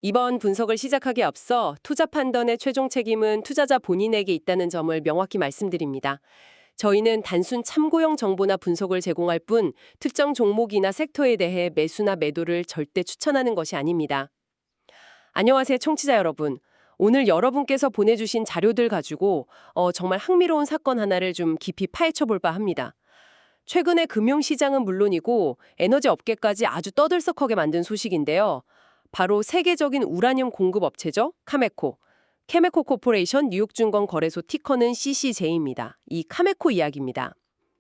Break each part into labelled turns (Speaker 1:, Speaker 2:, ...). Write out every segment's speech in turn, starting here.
Speaker 1: 이번 분석을 시작하기에 앞서 투자 판단의 최종 책임은 투자자 본인에게 있다는 점을 명확히 말씀드립니다. 저희는 단순 참고용 정보나 분석을 제공할 뿐 특정 종목이나 섹터에 대해 매수나 매도를 절대 추천하는 것이 아닙니다. 안녕하세요, 청취자 여러분. 오늘 여러분께서 보내주신 자료들 가지고 정말 흥미로운 사건 하나를 좀 깊이 파헤쳐 볼까 합니다. 최근에 금융시장은 물론이고 에너지 업계까지 아주 떠들썩하게 만든 소식인데요. 바로 세계적인 우라늄 공급 업체죠. 카메코. 케메코 코퍼레이션 뉴욕증권 거래소 티커는 CCJ입니다. 이 카메코 이야기입니다.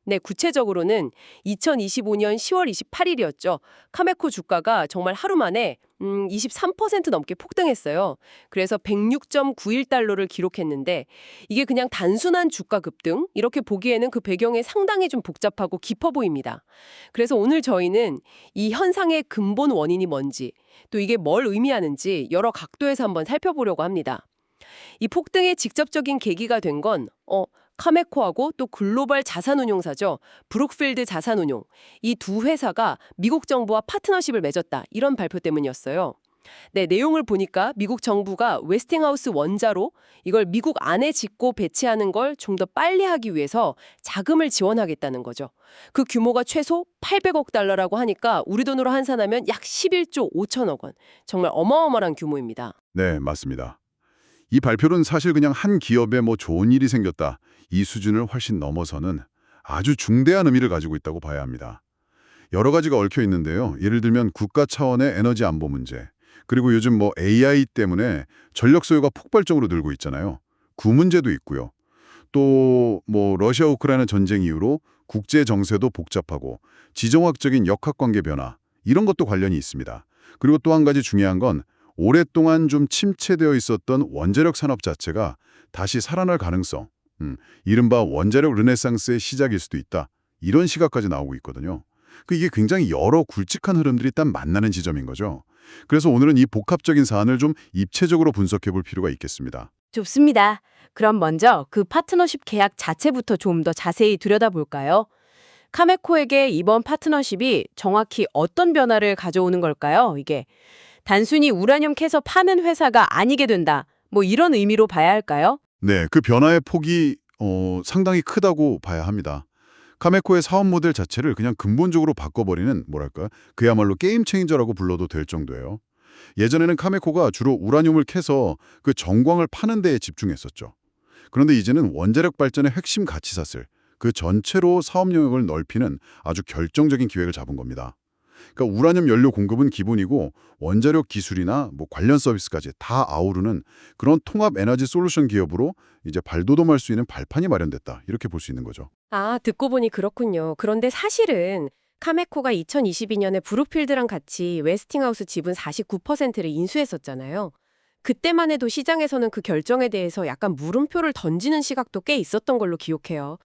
Speaker 1: 네, 구체적으로는 2025년 10월 28일이었죠. 카메코 주가가 정말 하루 만에 23% 넘게 폭등했어요. 그래서 106.91달러를 기록했는데 이게 그냥 단순한 주가 급등 이렇게 보기에는 그 배경이 상당히 좀 복잡하고 깊어 보입니다. 그래서 오늘 저희는 이 현상의 근본 원인이 뭔지 또 이게 뭘 의미하는지 여러 각도에서 한번 살펴보려고 합니다. 이 폭등의 직접적인 계기가 된 건 카메코하고 또 글로벌 자산운용사죠. 브룩필드 자산운용. 이 두 회사가 미국 정부와 파트너십을 맺었다. 이런 발표 때문이었어요. 네, 내용을 보니까 미국 정부가 웨스팅하우스 원자로 이걸 미국 안에 짓고 배치하는 걸 좀 더 빨리 하기 위해서 자금을 지원하겠다는 거죠. 그 규모가 최소 800억 달러라고 하니까 우리 돈으로 환산하면 약 11조 5천억 원. 정말 어마어마한 규모입니다.
Speaker 2: 네, 맞습니다. 이 발표는 사실 그냥 한 기업에 좋은 일이 생겼다, 이 수준을 훨씬 넘어서는 아주 중대한 의미를 가지고 있다고 봐야 합니다. 여러 가지가 얽혀 있는데요. 예를 들면 국가 차원의 에너지 안보 문제, 그리고 요즘 AI 때문에 전력 소요가 폭발적으로 늘고 있잖아요. 그 문제도 있고요. 또 러시아 우크라이나 전쟁 이후로 국제 정세도 복잡하고 지정학적인 역학관계 변화, 이런 것도 관련이 있습니다. 그리고 또 한 가지 중요한 건 오랫동안 좀 침체되어 있었던 원자력 산업 자체가 다시 살아날 가능성, 이른바 원자력 르네상스의 시작일 수도 있다, 이런 시각까지 나오고 있거든요. 이게 굉장히 여러 굵직한 흐름들이 딱 만나는 지점인 거죠. 그래서 오늘은 이 복합적인 사안을 좀 입체적으로 분석해 볼 필요가 있겠습니다.
Speaker 3: 좋습니다. 그럼 먼저 그 파트너십 계약 자체부터 좀 더 자세히 들여다볼까요? 카메코에게 이번 파트너십이 정확히 어떤 변화를 가져오는 걸까요? 이게 단순히 우라늄 캐서 파는 회사가 아니게 된다, 이런 의미로 봐야 할까요?
Speaker 2: 네, 그 변화의 폭이 상당히 크다고 봐야 합니다. 카메코의 사업 모델 자체를 그냥 근본적으로 바꿔버리는, 그야말로 게임 체인저라고 불러도 될 정도예요. 예전에는 카메코가 주로 우라늄을 캐서 그 정광을 파는 데에 집중했었죠. 그런데 이제는 원자력 발전의 핵심 가치사슬, 그 전체로 사업 영역을 넓히는 아주 결정적인 기획을 잡은 겁니다. 그러니까 우라늄 연료 공급은 기본이고 원자력 기술이나 관련 서비스까지 다 아우르는 그런 통합 에너지 솔루션 기업으로 이제 발돋움할 수 있는 발판이 마련됐다, 이렇게 볼 수 있는 거죠.
Speaker 1: 아, 듣고 보니 그렇군요. 그런데 사실은 카메코가 2022년에 브룩필드랑 같이 웨스팅하우스 지분 49%를 인수했었잖아요. 그때만 해도 시장에서는 그 결정에 대해서 약간 물음표를 던지는 시각도 꽤 있었던 걸로 기억해요.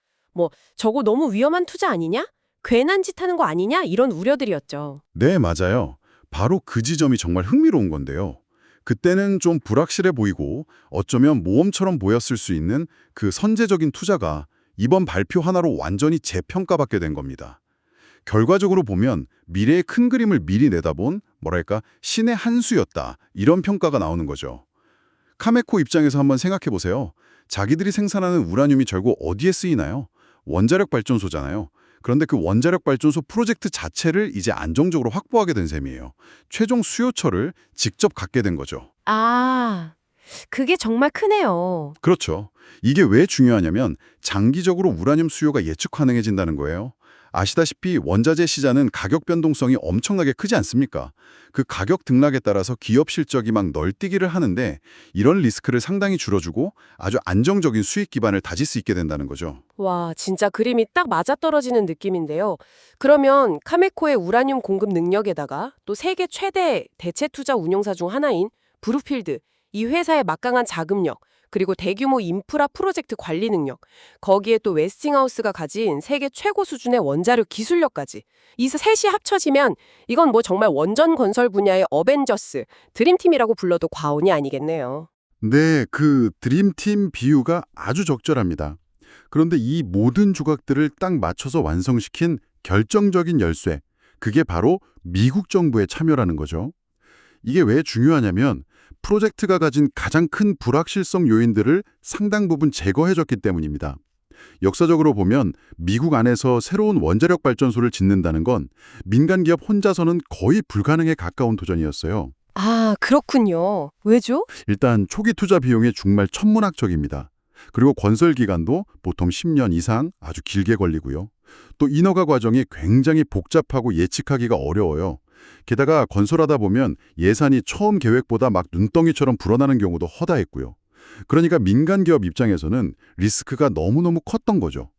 Speaker 1: 저거 너무 위험한 투자 아니냐? 괜한 짓 하는 거 아니냐? 이런 우려들이었죠.
Speaker 2: 네, 맞아요. 바로 그 지점이 정말 흥미로운 건데요. 그때는 좀 불확실해 보이고 어쩌면 모험처럼 보였을 수 있는 그 선제적인 투자가 이번 발표 하나로 완전히 재평가받게 된 겁니다. 결과적으로 보면 미래의 큰 그림을 미리 내다본 신의 한 수였다, 이런 평가가 나오는 거죠. 카메코 입장에서 한번 생각해 보세요. 자기들이 생산하는 우라늄이 결국 어디에 쓰이나요? 원자력 발전소잖아요. 그런데 그 원자력 발전소 프로젝트 자체를 이제 안정적으로 확보하게 된 셈이에요. 최종 수요처를 직접 갖게 된 거죠.
Speaker 1: 아, 그게 정말 크네요.
Speaker 2: 그렇죠. 이게 왜 중요하냐면 장기적으로 우라늄 수요가 예측 가능해진다는 거예요. 아시다시피 원자재 시장은 가격 변동성이 엄청나게 크지 않습니까? 그 가격 등락에 따라서 기업 실적이 막 널뛰기를 하는데 이런 리스크를 상당히 줄여주고 아주 안정적인 수익 기반을 다질 수 있게 된다는 거죠.
Speaker 1: 와, 진짜 그림이 딱 맞아떨어지는 느낌인데요. 그러면 카메코의 우라늄 공급 능력에다가 또 세계 최대 대체 투자 운용사 중 하나인 브룩필드, 이 회사의 막강한 자금력, 그리고 대규모 인프라 프로젝트 관리 능력, 거기에 또 웨스팅하우스가 가진 세계 최고 수준의 원자력 기술력까지. 이 셋이 합쳐지면 이건 정말 원전 건설 분야의 어벤져스, 드림팀이라고 불러도 과언이 아니겠네요.
Speaker 2: 네, 그 드림팀 비유가 아주 적절합니다. 그런데 이 모든 조각들을 딱 맞춰서 완성시킨 결정적인 열쇠, 그게 바로 미국 정부의 참여라는 거죠. 이게 왜 중요하냐면 프로젝트가 가진 가장 큰 불확실성 요인들을 상당 부분 제거해줬기 때문입니다. 역사적으로 보면 미국 안에서 새로운 원자력 발전소를 짓는다는 건 민간 기업 혼자서는 거의 불가능에 가까운 도전이었어요.
Speaker 1: 아, 그렇군요. 왜죠?
Speaker 2: 일단 초기 투자 비용이 정말 천문학적입니다. 그리고 건설 기간도 보통 10년 이상 아주 길게 걸리고요. 또 인허가 과정이 굉장히 복잡하고 예측하기가 어려워요. 게다가 건설하다 보면 예산이 처음 계획보다 막 눈덩이처럼 불어나는 경우도 허다했고요. 그러니까 민간 기업 입장에서는 리스크가 너무너무 컸던 거죠.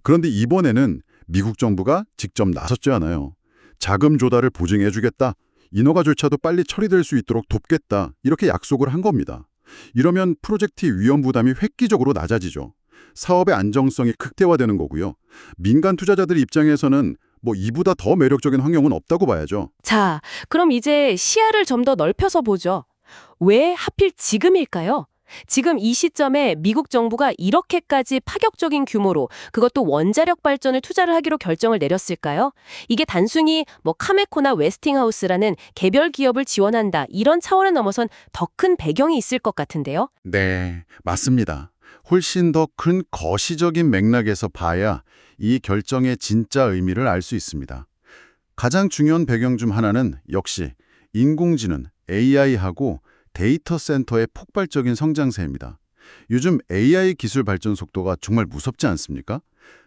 Speaker 2: 그런데 이번에는 미국 정부가 직접 나섰잖아요. 자금 조달을 보증해주겠다. 인허가 절차도 빨리 처리될 수 있도록 돕겠다. 이렇게 약속을 한 겁니다. 이러면 프로젝트 위험 부담이 획기적으로 낮아지죠. 사업의 안정성이 극대화되는 거고요. 민간 투자자들 입장에서는 이보다 더 매력적인 환경은 없다고 봐야죠.
Speaker 1: 자, 그럼 이제 시야를 좀 더 넓혀서 보죠. 왜 하필 지금일까요? 지금 이 시점에 미국 정부가 이렇게까지 파격적인 규모로 그것도 원자력 발전을 투자를 하기로 결정을 내렸을까요? 이게 단순히 카메코나 웨스팅하우스라는 개별 기업을 지원한다 이런 차원을 넘어선 더 큰 배경이 있을 것 같은데요.
Speaker 2: 네, 맞습니다. 훨씬 더 큰 거시적인 맥락에서 봐야 이 결정의 진짜 의미를 알 수 있습니다. 가장 중요한 배경 중 하나는 역시 인공지능, AI하고 데이터 센터의 폭발적인 성장세입니다. 요즘 AI 기술 발전 속도가 정말 무섭지 않습니까?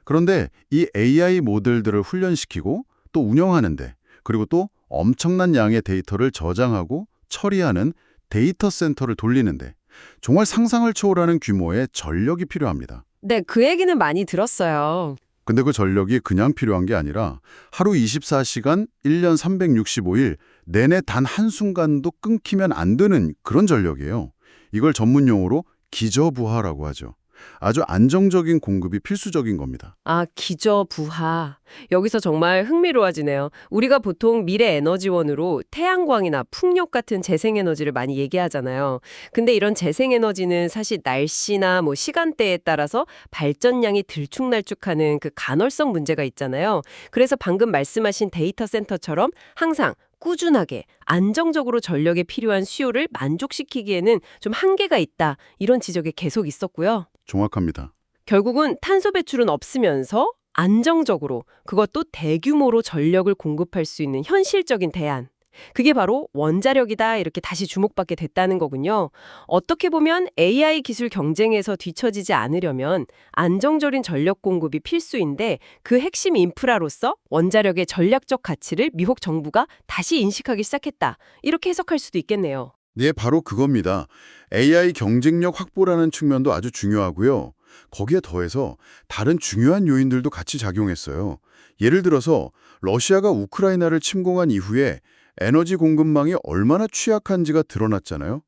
Speaker 2: 그런데 이 AI 모델들을 훈련시키고 또 운영하는데, 그리고 또 엄청난 양의 데이터를 저장하고 처리하는 데이터 센터를 돌리는데 정말 상상을 초월하는 규모의 전력이 필요합니다.
Speaker 1: 네, 그 얘기는 많이 들었어요.
Speaker 2: 근데 그 전력이 그냥 필요한 게 아니라 하루 24시간, 1년 365일 내내 단 한순간도 끊기면 안 되는 그런 전력이에요. 이걸 전문 용어로 기저부하라고 하죠. 아주 안정적인 공급이 필수적인 겁니다.
Speaker 1: 아, 기저부하. 여기서 정말 흥미로워지네요. 우리가 보통 미래 에너지원으로 태양광이나 풍력 같은 재생에너지를 많이 얘기하잖아요. 근데 이런 재생에너지는 사실 날씨나 시간대에 따라서 발전량이 들쭉날쭉하는 그 간헐성 문제가 있잖아요. 그래서 방금 말씀하신 데이터 센터처럼 항상 꾸준하게 안정적으로 전력에 필요한 수요를 만족시키기에는 좀 한계가 있다. 이런 지적이 계속 있었고요.
Speaker 2: 정확합니다.
Speaker 1: 결국은 탄소 배출은 없으면서 안정적으로 그것도 대규모로 전력을 공급할 수 있는 현실적인 대안. 그게 바로 원자력이다 이렇게 다시 주목받게 됐다는 거군요. 어떻게 보면 AI 기술 경쟁에서 뒤처지지 않으려면 안정적인 전력 공급이 필수인데 그 핵심 인프라로서 원자력의 전략적 가치를 미국 정부가 다시 인식하기 시작했다. 이렇게 해석할 수도 있겠네요.
Speaker 2: 네, 바로 그겁니다. AI 경쟁력 확보라는 측면도 아주 중요하고요. 거기에 더해서 다른 중요한 요인들도 같이 작용했어요. 예를 들어서 러시아가 우크라이나를 침공한 이후에 에너지 공급망이 얼마나 취약한지가 드러났잖아요.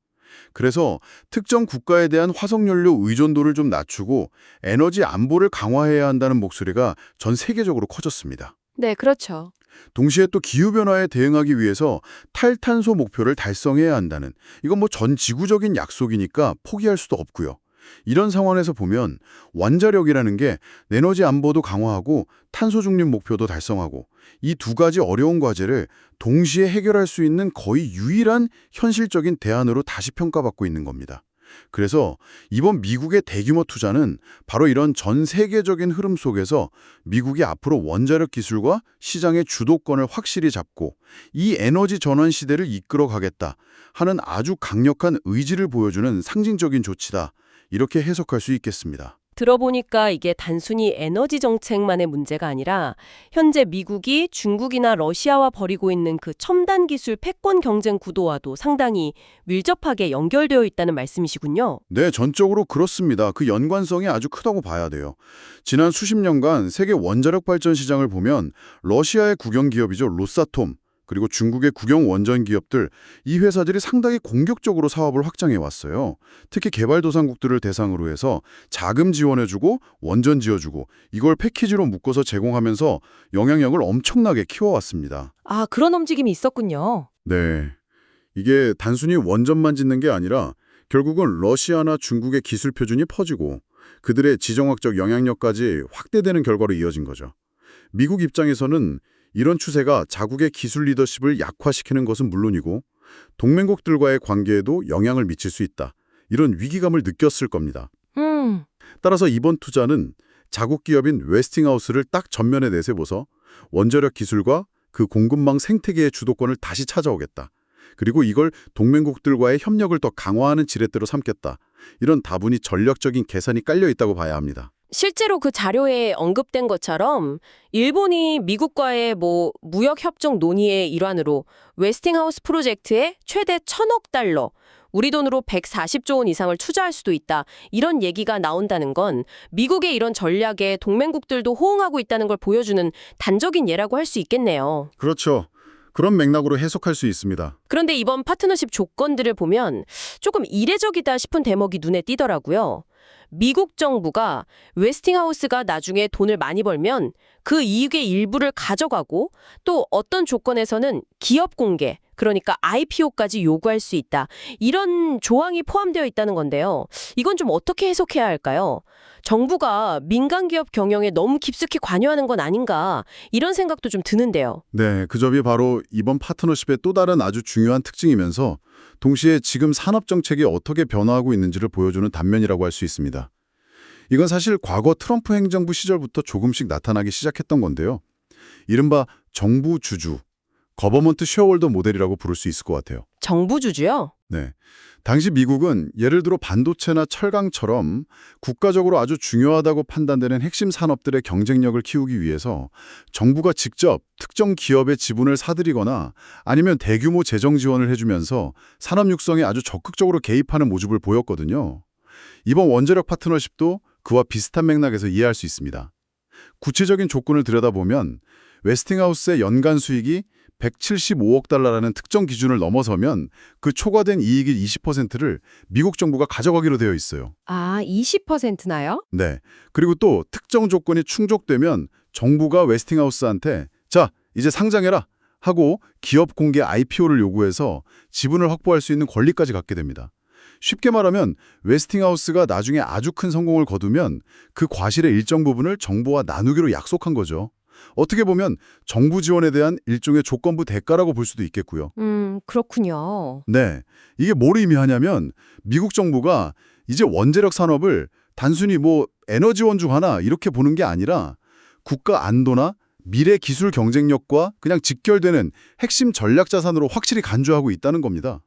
Speaker 2: 그래서 특정 국가에 대한 화석연료 의존도를 좀 낮추고 에너지 안보를 강화해야 한다는 목소리가 전 세계적으로 커졌습니다.
Speaker 1: 네, 그렇죠.
Speaker 2: 동시에 또 기후변화에 대응하기 위해서 탈탄소 목표를 달성해야 한다는, 이건 전 지구적인 약속이니까 포기할 수도 없고요. 이런 상황에서 보면 원자력이라는 게 에너지 안보도 강화하고 탄소 중립 목표도 달성하고 이 두 가지 어려운 과제를 동시에 해결할 수 있는 거의 유일한 현실적인 대안으로 다시 평가받고 있는 겁니다. 그래서 이번 미국의 대규모 투자는 바로 이런 전 세계적인 흐름 속에서 미국이 앞으로 원자력 기술과 시장의 주도권을 확실히 잡고 이 에너지 전환 시대를 이끌어 가겠다 하는 아주 강력한 의지를 보여주는 상징적인 조치다. 이렇게 해석할 수 있겠습니다.
Speaker 1: 들어보니까 이게 단순히 에너지 정책만의 문제가 아니라 현재 미국이 중국이나 러시아와 벌이고 있는 그 첨단 기술 패권 경쟁 구도와도 상당히 밀접하게 연결되어 있다는 말씀이시군요.
Speaker 2: 네, 전적으로 그렇습니다. 그 연관성이 아주 크다고 봐야 돼요. 지난 수십 년간 세계 원자력 발전 시장을 보면 러시아의 국영 기업이죠. 로사톰, 그리고 중국의 국영 원전 기업들, 이 회사들이 상당히 공격적으로 사업을 확장해 왔어요. 특히 개발도상국들을 대상으로 해서 자금 지원해주고 원전 지어주고 이걸 패키지로 묶어서 제공하면서 영향력을 엄청나게 키워왔습니다.
Speaker 1: 아, 그런 움직임이 있었군요.
Speaker 2: 네, 이게 단순히 원전만 짓는 게 아니라 결국은 러시아나 중국의 기술 표준이 퍼지고 그들의 지정학적 영향력까지 확대되는 결과로 이어진 거죠. 미국 입장에서는 이런 추세가 자국의 기술 리더십을 약화시키는 것은 물론이고 동맹국들과의 관계에도 영향을 미칠 수 있다. 이런 위기감을 느꼈을 겁니다. 따라서 이번 투자는 자국 기업인 웨스팅하우스를 딱 전면에 내세워서 원자력 기술과 그 공급망 생태계의 주도권을 다시 찾아오겠다. 그리고 이걸 동맹국들과의 협력을 더 강화하는 지렛대로 삼겠다. 이런 다분히 전략적인 계산이 깔려 있다고 봐야 합니다.
Speaker 1: 실제로 그 자료에 언급된 것처럼 일본이 미국과의 무역 협정 논의의 일환으로 웨스팅하우스 프로젝트에 최대 1,000억 달러, 우리 돈으로 140조 원 이상을 투자할 수도 있다. 이런 얘기가 나온다는 건 미국의 이런 전략에 동맹국들도 호응하고 있다는 걸 보여주는 단적인 예라고 할 수 있겠네요.
Speaker 2: 그렇죠. 그런 맥락으로 해석할 수 있습니다.
Speaker 1: 그런데 이번 파트너십 조건들을 보면 조금 이례적이다 싶은 대목이 눈에 띄더라고요. 미국 정부가 웨스팅하우스가 나중에 돈을 많이 벌면 그 이익의 일부를 가져가고 또 어떤 조건에서는 기업 공개, 그러니까 IPO까지 요구할 수 있다. 이런 조항이 포함되어 있다는 건데요. 이건 좀 어떻게 해석해야 할까요? 정부가 민간 기업 경영에 너무 깊숙이 관여하는 건 아닌가 이런 생각도 좀 드는데요.
Speaker 2: 네, 그 점이 바로 이번 파트너십의 또 다른 아주 중요한 특징이면서 동시에 지금 산업 정책이 어떻게 변화하고 있는지를 보여주는 단면이라고 할 수 있습니다. 이건 사실 과거 트럼프 행정부 시절부터 조금씩 나타나기 시작했던 건데요. 이른바 정부 주주, 거버먼트 쉐어홀더 모델이라고 부를 수 있을 것 같아요.
Speaker 1: 정부 주주요?
Speaker 2: 네. 당시 미국은 예를 들어 반도체나 철강처럼 국가적으로 아주 중요하다고 판단되는 핵심 산업들의 경쟁력을 키우기 위해서 정부가 직접 특정 기업의 지분을 사들이거나 아니면 대규모 재정 지원을 해주면서 산업 육성에 아주 적극적으로 개입하는 모습을 보였거든요. 이번 원자력 파트너십도 그와 비슷한 맥락에서 이해할 수 있습니다. 구체적인 조건을 들여다보면 웨스팅하우스의 연간 수익이 175억 달러라는 특정 기준을 넘어서면 그 초과된 이익의 20%를 미국 정부가 가져가기로 되어 있어요.
Speaker 1: 아, 20%나요?
Speaker 2: 네. 그리고 또 특정 조건이 충족되면 정부가 웨스팅하우스한테 자, 이제 상장해라 하고 기업 공개 IPO를 요구해서 지분을 확보할 수 있는 권리까지 갖게 됩니다. 쉽게 말하면 웨스팅하우스가 나중에 아주 큰 성공을 거두면 그 과실의 일정 부분을 정부와 나누기로 약속한 거죠. 어떻게 보면 정부 지원에 대한 일종의 조건부 대가라고 볼 수도 있겠고요.
Speaker 1: 그렇군요.
Speaker 2: 네, 이게 뭘 의미하냐면 미국 정부가 이제 원자력 산업을 단순히 에너지원 중 하나 이렇게 보는 게 아니라 국가 안보나 미래 기술 경쟁력과 그냥 직결되는 핵심 전략 자산으로 확실히 간주하고 있다는 겁니다.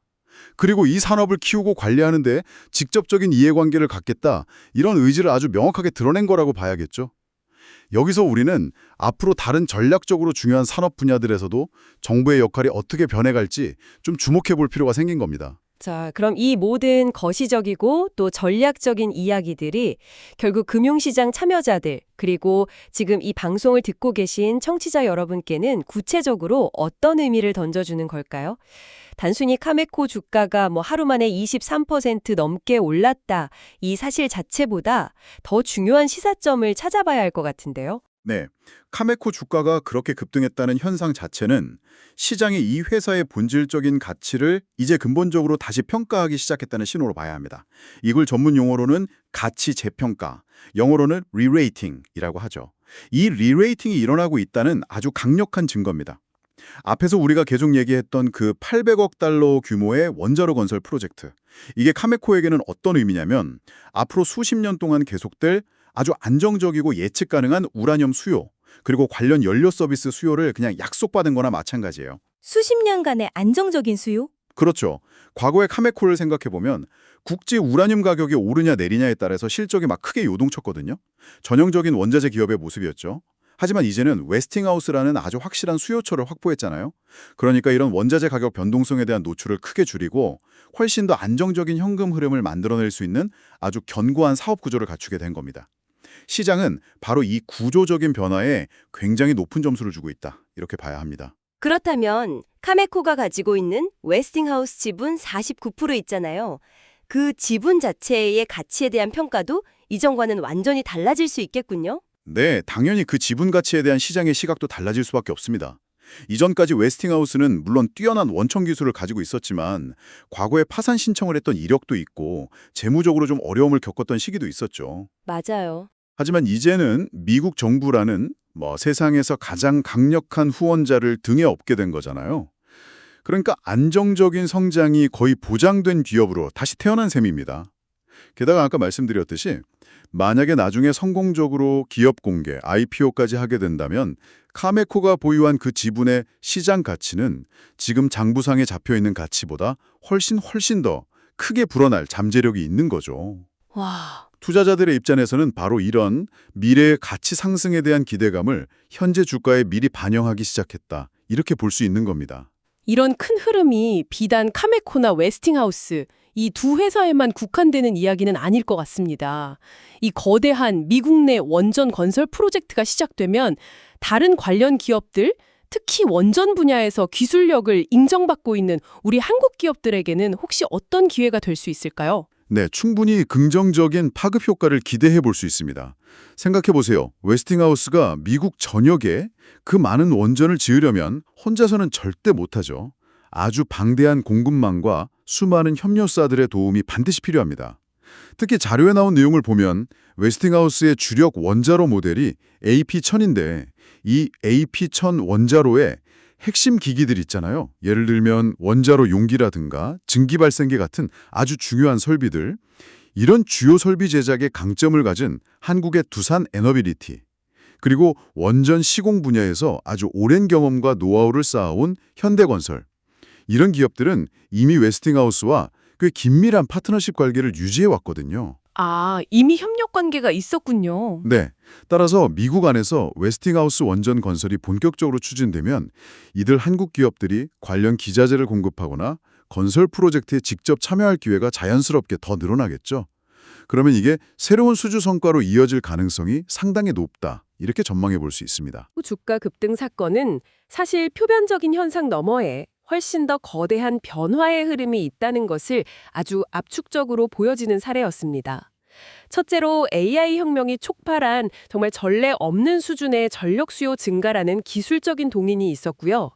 Speaker 2: 그리고 이 산업을 키우고 관리하는 데 직접적인 이해관계를 갖겠다, 이런 의지를 아주 명확하게 드러낸 거라고 봐야겠죠. 여기서 우리는 앞으로 다른 전략적으로 중요한 산업 분야들에서도 정부의 역할이 어떻게 변해갈지 좀 주목해 볼 필요가 생긴 겁니다.
Speaker 1: 자, 그럼 이 모든 거시적이고 또 전략적인 이야기들이 결국 금융시장 참여자들, 그리고 지금 이 방송을 듣고 계신 청취자 여러분께는 구체적으로 어떤 의미를 던져주는 걸까요? 단순히 카메코 주가가 하루 만에 23% 넘게 올랐다, 이 사실 자체보다 더 중요한 시사점을 찾아봐야 할 것 같은데요.
Speaker 2: 네, 카메코 주가가 그렇게 급등했다는 현상 자체는 시장이 이 회사의 본질적인 가치를 이제 근본적으로 다시 평가하기 시작했다는 신호로 봐야 합니다. 이걸 전문 용어로는 가치 재평가, 영어로는 리레이팅이라고 하죠. 이 리레이팅이 일어나고 있다는 아주 강력한 증거입니다. 앞에서 우리가 계속 얘기했던 그 800억 달러 규모의 원자로 건설 프로젝트. 이게 카메코에게는 어떤 의미냐면 앞으로 수십 년 동안 계속될 아주 안정적이고 예측 가능한 우라늄 수요, 그리고 관련 연료 서비스 수요를 그냥 약속받은 거나 마찬가지예요.
Speaker 4: 수십 년간의 안정적인 수요?
Speaker 2: 그렇죠. 과거의 카메코를 생각해보면 국제 우라늄 가격이 오르냐 내리냐에 따라서 실적이 막 크게 요동쳤거든요. 전형적인 원자재 기업의 모습이었죠. 하지만 이제는 웨스팅하우스라는 아주 확실한 수요처를 확보했잖아요. 그러니까 이런 원자재 가격 변동성에 대한 노출을 크게 줄이고 훨씬 더 안정적인 현금 흐름을 만들어낼 수 있는 아주 견고한 사업 구조를 갖추게 된 겁니다. 시장은 바로 이 구조적인 변화에 굉장히 높은 점수를 주고 있다, 이렇게 봐야 합니다.
Speaker 4: 그렇다면 카메코가 가지고 있는 웨스팅하우스 지분 49% 있잖아요. 그 지분 자체의 가치에 대한 평가도 이전과는 완전히 달라질 수 있겠군요.
Speaker 2: 네, 당연히 그 지분 가치에 대한 시장의 시각도 달라질 수밖에 없습니다. 이전까지 웨스팅하우스는 물론 뛰어난 원천 기술을 가지고 있었지만 과거에 파산 신청을 했던 이력도 있고 재무적으로 좀 어려움을 겪었던 시기도 있었죠.
Speaker 4: 맞아요.
Speaker 2: 하지만 이제는 미국 정부라는 세상에서 가장 강력한 후원자를 등에 업게 된 거잖아요. 그러니까 안정적인 성장이 거의 보장된 기업으로 다시 태어난 셈입니다. 게다가 아까 말씀드렸듯이 만약에 나중에 성공적으로 기업 공개, IPO까지 하게 된다면 카메코가 보유한 그 지분의 시장 가치는 지금 장부상에 잡혀있는 가치보다 훨씬 더 크게 불어날 잠재력이 있는 거죠.
Speaker 3: 와,
Speaker 2: 투자자들의 입장에서는 바로 이런 미래의 가치 상승에 대한 기대감을 현재 주가에 미리 반영하기 시작했다. 이렇게 볼 수 있는 겁니다.
Speaker 1: 이런 큰 흐름이 비단 카메코나 웨스팅하우스 이 두 회사에만 국한되는 이야기는 아닐 것 같습니다. 이 거대한 미국 내 원전 건설 프로젝트가 시작되면 다른 관련 기업들, 특히 원전 분야에서 기술력을 인정받고 있는 우리 한국 기업들에게는 혹시 어떤 기회가 될 수 있을까요?
Speaker 2: 네, 충분히 긍정적인 파급 효과를 기대해 볼 수 있습니다. 생각해 보세요. 웨스팅하우스가 미국 전역에 그 많은 원전을 지으려면 혼자서는 절대 못하죠. 아주 방대한 공급망과 수많은 협력사들의 도움이 반드시 필요합니다. 특히 자료에 나온 내용을 보면 웨스팅하우스의 주력 원자로 모델이 AP1000인데 이 AP1000 원자로에 핵심 기기들 있잖아요. 예를 들면 원자로 용기라든가 증기발생기 같은 아주 중요한 설비들. 이런 주요 설비 제작에 강점을 가진 한국의 두산 에너비리티, 그리고 원전 시공 분야에서 아주 오랜 경험과 노하우를 쌓아온 현대건설. 이런 기업들은 이미 웨스팅하우스와 꽤 긴밀한 파트너십 관계를 유지해 왔거든요.
Speaker 3: 아, 이미 협력 관계가 있었군요.
Speaker 2: 네. 따라서 미국 안에서 웨스팅하우스 원전 건설이 본격적으로 추진되면 이들 한국 기업들이 관련 기자재를 공급하거나 건설 프로젝트에 직접 참여할 기회가 자연스럽게 더 늘어나겠죠. 그러면 이게 새로운 수주 성과로 이어질 가능성이 상당히 높다. 이렇게 전망해 볼 수 있습니다.
Speaker 1: 주가 급등 사건은 사실 표면적인 현상 너머에 훨씬 더 거대한 변화의 흐름이 있다는 것을 아주 압축적으로 보여지는 사례였습니다. 첫째로 AI 혁명이 촉발한 정말 전례 없는 수준의 전력 수요 증가라는 기술적인 동인이 있었고요.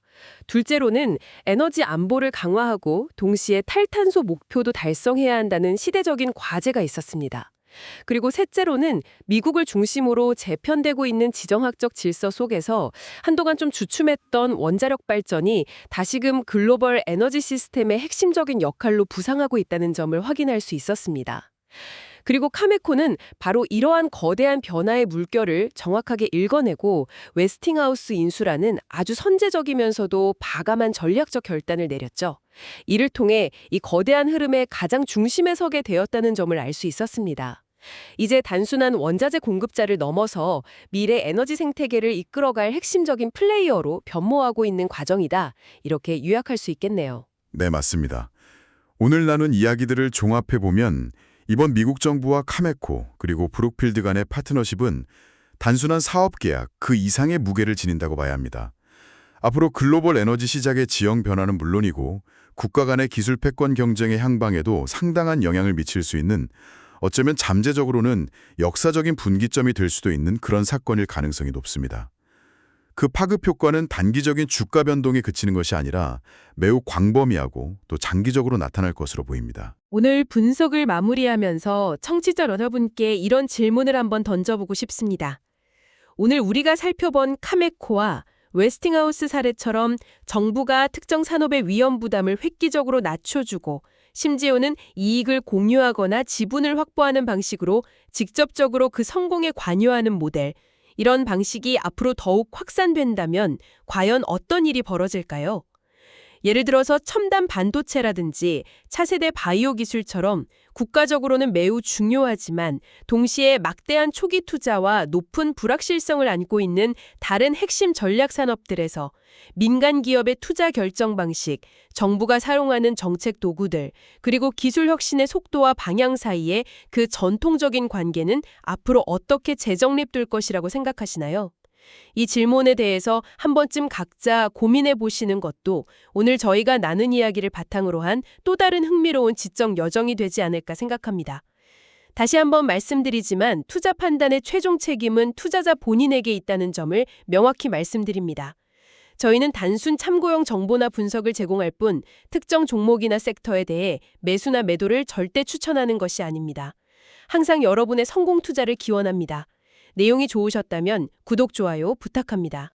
Speaker 1: 둘째로는 에너지 안보를 강화하고 동시에 탈탄소 목표도 달성해야 한다는 시대적인 과제가 있었습니다. 그리고 셋째로는 미국을 중심으로 재편되고 있는 지정학적 질서 속에서 한동안 좀 주춤했던 원자력 발전이 다시금 글로벌 에너지 시스템의 핵심적인 역할로 부상하고 있다는 점을 확인할 수 있었습니다. 그리고 카메코는 바로 이러한 거대한 변화의 물결을 정확하게 읽어내고 웨스팅하우스 인수라는 아주 선제적이면서도 과감한 전략적 결단을 내렸죠. 이를 통해 이 거대한 흐름의 가장 중심에 서게 되었다는 점을 알 수 있었습니다. 이제 단순한 원자재 공급자를 넘어서 미래 에너지 생태계를 이끌어갈 핵심적인 플레이어로 변모하고 있는 과정이다. 이렇게 요약할 수 있겠네요.
Speaker 2: 네, 맞습니다. 오늘 나눈 이야기들을 종합해 보면 이번 미국 정부와 카메코 그리고 브룩필드 간의 파트너십은 단순한 사업 계약 그 이상의 무게를 지닌다고 봐야 합니다. 앞으로 글로벌 에너지 시장의 지형 변화는 물론이고 국가 간의 기술 패권 경쟁의 향방에도 상당한 영향을 미칠 수 있는, 어쩌면 잠재적으로는 역사적인 분기점이 될 수도 있는 그런 사건일 가능성이 높습니다. 그 파급 효과는 단기적인 주가 변동에 그치는 것이 아니라 매우 광범위하고 또 장기적으로 나타날 것으로 보입니다.
Speaker 1: 오늘 분석을 마무리하면서 청취자 여러분께 이런 질문을 한번 던져보고 싶습니다. 오늘 우리가 살펴본 카메코와 웨스팅하우스 사례처럼 정부가 특정 산업의 위험 부담을 획기적으로 낮춰주고 심지어는 이익을 공유하거나 지분을 확보하는 방식으로 직접적으로 그 성공에 관여하는 모델, 이런 방식이 앞으로 더욱 확산된다면 과연 어떤 일이 벌어질까요? 예를 들어서 첨단 반도체라든지 차세대 바이오 기술처럼 국가적으로는 매우 중요하지만 동시에 막대한 초기 투자와 높은 불확실성을 안고 있는 다른 핵심 전략 산업들에서 민간 기업의 투자 결정 방식, 정부가 사용하는 정책 도구들, 그리고 기술 혁신의 속도와 방향 사이에 그 전통적인 관계는 앞으로 어떻게 재정립될 것이라고 생각하시나요? 이 질문에 대해서 한 번쯤 각자 고민해 보시는 것도 오늘 저희가 나눈 이야기를 바탕으로 한 또 다른 흥미로운 지적 여정이 되지 않을까 생각합니다. 다시 한번 말씀드리지만 투자 판단의 최종 책임은 투자자 본인에게 있다는 점을 명확히 말씀드립니다. 저희는 단순 참고용 정보나 분석을 제공할 뿐 특정 종목이나 섹터에 대해 매수나 매도를 절대 추천하는 것이 아닙니다. 항상 여러분의 성공 투자를 기원합니다. 내용이 좋으셨다면 구독, 좋아요 부탁합니다.